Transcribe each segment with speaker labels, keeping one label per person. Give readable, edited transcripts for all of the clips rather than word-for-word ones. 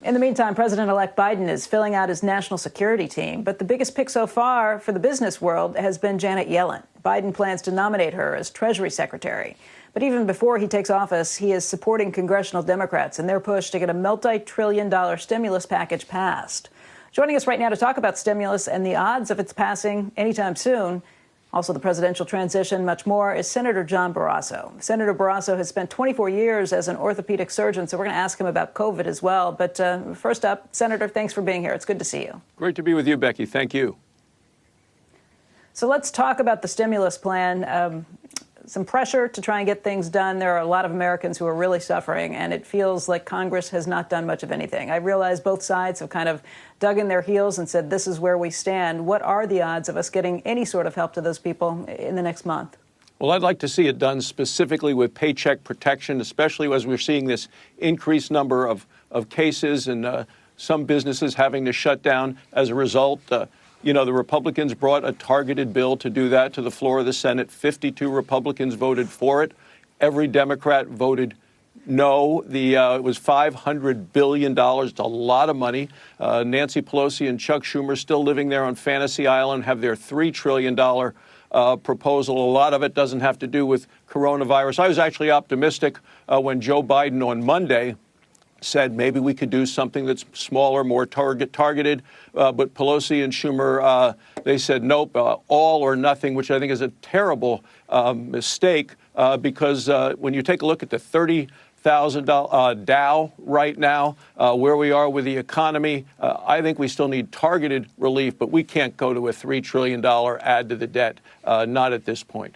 Speaker 1: In the meantime, President-elect Biden is filling out his national security team. But the biggest pick so far for the business world has been Janet Yellen. Biden plans to nominate her as Treasury Secretary. But even before he takes office, he is supporting congressional Democrats in their push to get a multi-trillion-dollar stimulus package passed. Joining us right now to talk about stimulus and the odds of its passing anytime soon, also the presidential transition, much more, is Senator John Barrasso. Senator Barrasso has spent 24 years as an orthopedic surgeon, so we're going to ask him about COVID as well. But first up, Senator, thanks for being here. It's good to see you.
Speaker 2: Great to be with you, Becky. Thank you.
Speaker 1: So let's talk about the stimulus plan. Some pressure to try and get things done. There are a lot of Americans who are really suffering, and it feels like Congress has not done much of anything. I realize both sides have kind of dug in their heels and said, this is where we stand. What are the odds of us getting any sort of help to those people in the next month?
Speaker 2: Well, I'd like to see it done specifically with paycheck protection, especially as we're seeing this increased number of cases and some businesses having to shut down as a result. The Republicans brought a targeted bill to do that to the floor of the Senate. 52 Republicans voted for it. Every Democrat voted no. It was $500 billion. It's a lot of money. Nancy Pelosi and Chuck Schumer still living there on Fantasy Island have their $3 trillion proposal. A lot of it doesn't have to do with coronavirus. I was actually optimistic when Joe Biden on Monday said maybe we could do something that's smaller, more targeted. But Pelosi and Schumer, they said nope, all or nothing, which I think is a terrible mistake because when you take a look at the $30,000 Dow right now, where we are with the economy, I think we still need targeted relief, but we can't go to a $3 trillion add to the debt, not at this point.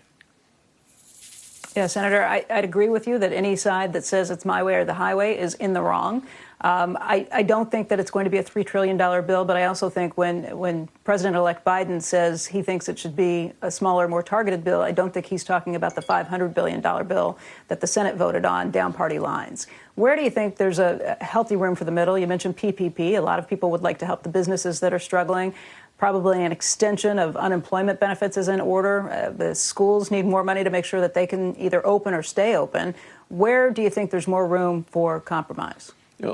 Speaker 1: Yeah, Senator, I'd agree with you that any side that says it's my way or the highway is in the wrong. I don't think that it's going to be a $3 trillion bill, but I also think when President-elect Biden says he thinks it should be a smaller, more targeted bill, I don't think he's talking about the $500 billion bill that the Senate voted on down party lines. Where do you think there's a healthy room for the middle? You mentioned PPP. A lot of people would like to help the businesses that are struggling. Probably an extension of unemployment benefits is in order. The schools need more money to make sure that they can either open or stay open. Where do you think there's more room for compromise?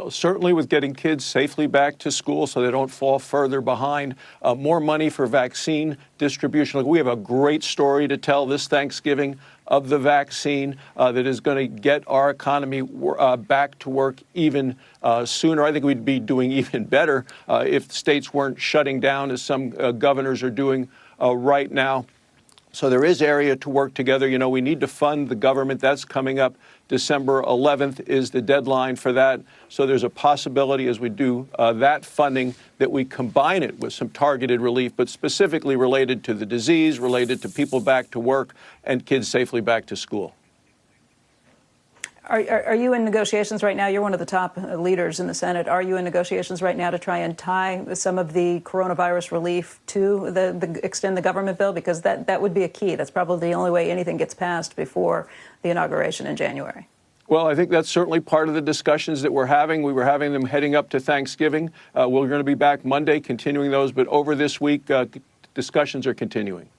Speaker 2: Certainly with getting kids safely back to school so they don't fall further behind. More money for vaccine distribution. Look, we have a great story to tell this Thanksgiving of the vaccine that is going to get our economy back to work even sooner. I think we'd be doing even better if states weren't shutting down as some governors are doing right now. So there is area to work together. We need to fund the government. That's coming up. December 11th is the deadline for that. So there's a possibility as we do that funding that we combine it with some targeted relief, but specifically related to the disease, related to people back to work and kids safely back to school.
Speaker 1: Are you in negotiations right now? You're one of the top leaders in the Senate. Are you in negotiations right now to try and tie some of the coronavirus relief to extend the government bill? Because that would be a key. That's probably the only way anything gets passed before the inauguration in January.
Speaker 2: Well, I think that's certainly part of the discussions that we're having. We were having them heading up to Thanksgiving. We're going to be back Monday continuing those. But over this week, discussions are continuing.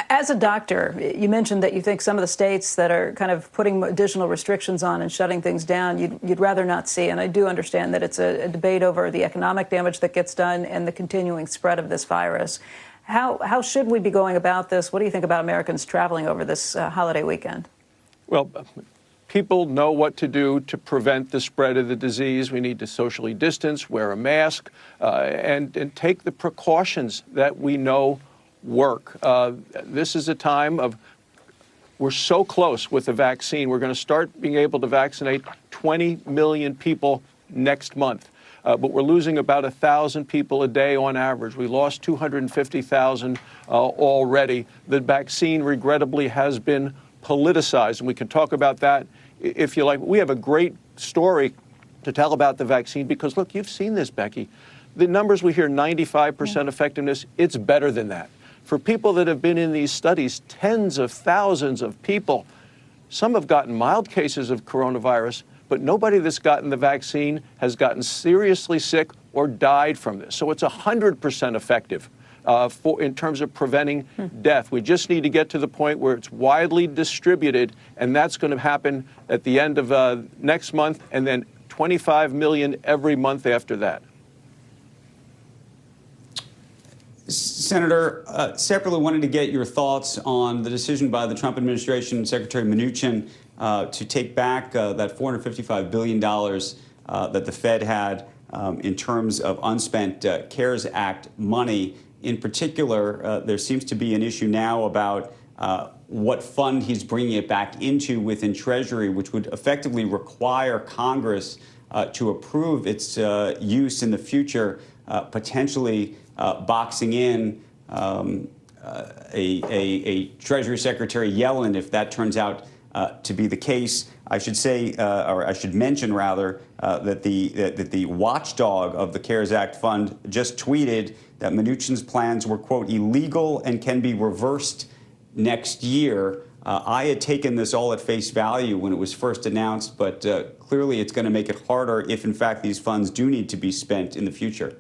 Speaker 1: As a doctor, you mentioned that you think some of the states that are kind of putting additional restrictions on and shutting things down, you'd rather not see. And I do understand that it's a debate over the economic damage that gets done and the continuing spread of this virus. How should we be going about this? What do you think about Americans traveling over this holiday weekend?
Speaker 2: Well, people know what to do to prevent the spread of the disease. We need to socially distance, wear a mask, and take the precautions that we know work. This is a time of, we're so close with the vaccine. We're going to start being able to vaccinate 20 million people next month. But we're losing about 1,000 people a day on average. We lost 250,000 already. The vaccine, regrettably, has been politicized, and we can talk about that if you like. We have a great story to tell about the vaccine because, look, you've seen this, Becky. The numbers we hear, 95% effectiveness, it's better than that. For people that have been in these studies, tens of thousands of people, some have gotten mild cases of coronavirus, but nobody that's gotten the vaccine has gotten seriously sick or died from this. So it's 100% effective in terms of preventing death. We just need to get to the point where it's widely distributed, and that's going to happen at the end of next month and then $25 million every month after that.
Speaker 3: Senator, separately wanted to get your thoughts on the decision by the Trump administration, Secretary Mnuchin, to take back that $455 billion that the Fed had in terms of unspent CARES Act money. In particular, there seems to be an issue now about what fund he's bringing it back into within Treasury, which would effectively require Congress to approve its use in the future, potentially boxing in a Treasury Secretary Yellen if that turns out to be the case. I should say, or I should mention rather, that the watchdog of the CARES Act fund just tweeted that Mnuchin's plans were, quote, illegal and can be reversed next year. I had taken this all at face value when it was first announced, but clearly it's going to make it harder if, in fact, these funds do need to be spent in the future.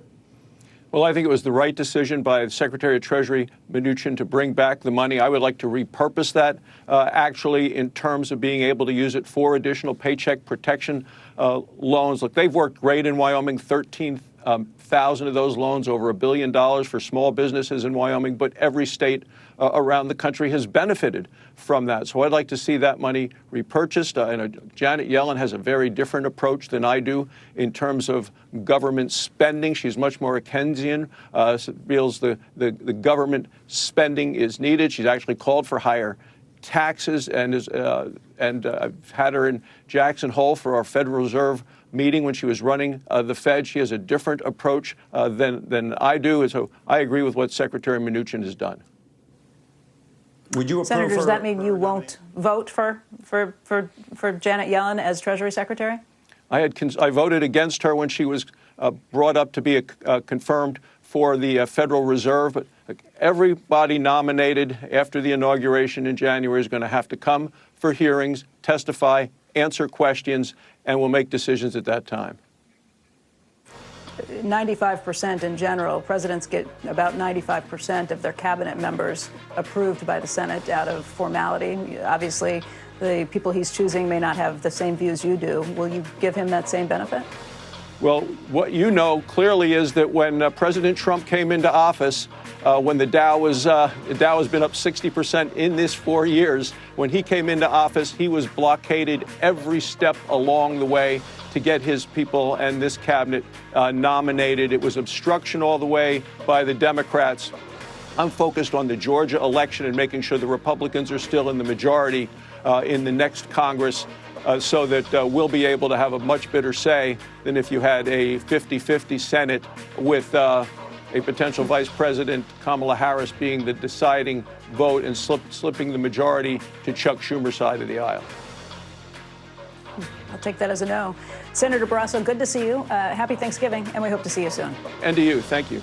Speaker 2: Well, I think it was the right decision by Secretary of Treasury Mnuchin to bring back the money. I would like to repurpose that, actually, in terms of being able to use it for additional paycheck protection loans. Look, they've worked great in Wyoming, 13,000 of those loans, over $1 billion for small businesses in Wyoming, but every state around the country has benefited from that. So I'd like to see that money repurchased. Janet Yellen has a very different approach than I do in terms of government spending. She's much more a Keynesian, feels the government spending is needed. She's actually called for higher taxes, and I've had her in Jackson Hole for our Federal Reserve meeting when she was running the Fed. She has a different approach than I do, and so I agree with what Secretary Mnuchin has done.
Speaker 3: Would you approve?
Speaker 1: Senator, does that mean you won't vote for Janet Yellen as Treasury Secretary?
Speaker 2: I voted against her when she was brought up to be confirmed for the Federal Reserve. But everybody nominated after the inauguration in January is going to have to come for hearings, testify, answer questions, and we'll make decisions at that time.
Speaker 1: 95% in general. Presidents get about 95% of their cabinet members approved by the Senate out of formality. Obviously, the people he's choosing may not have the same views you do. Will you give him that same benefit?
Speaker 2: Well, what you know clearly is that when President Trump came into office, when the Dow has been up 60% in this 4 years, when he came into office, he was blockaded every step along the way to get his people and this cabinet nominated. It was obstruction all the way by the Democrats. I'm focused on the Georgia election and making sure the Republicans are still in the majority in the next Congress, so that we'll be able to have a much better say than if you had a 50-50 Senate with a potential Vice President, Kamala Harris, being the deciding vote and slipping the majority to Chuck Schumer's side of the aisle.
Speaker 1: I'll take that as a no. Senator Barrasso, good to see you. Happy Thanksgiving, and we hope to see you soon.
Speaker 2: And to you. Thank you.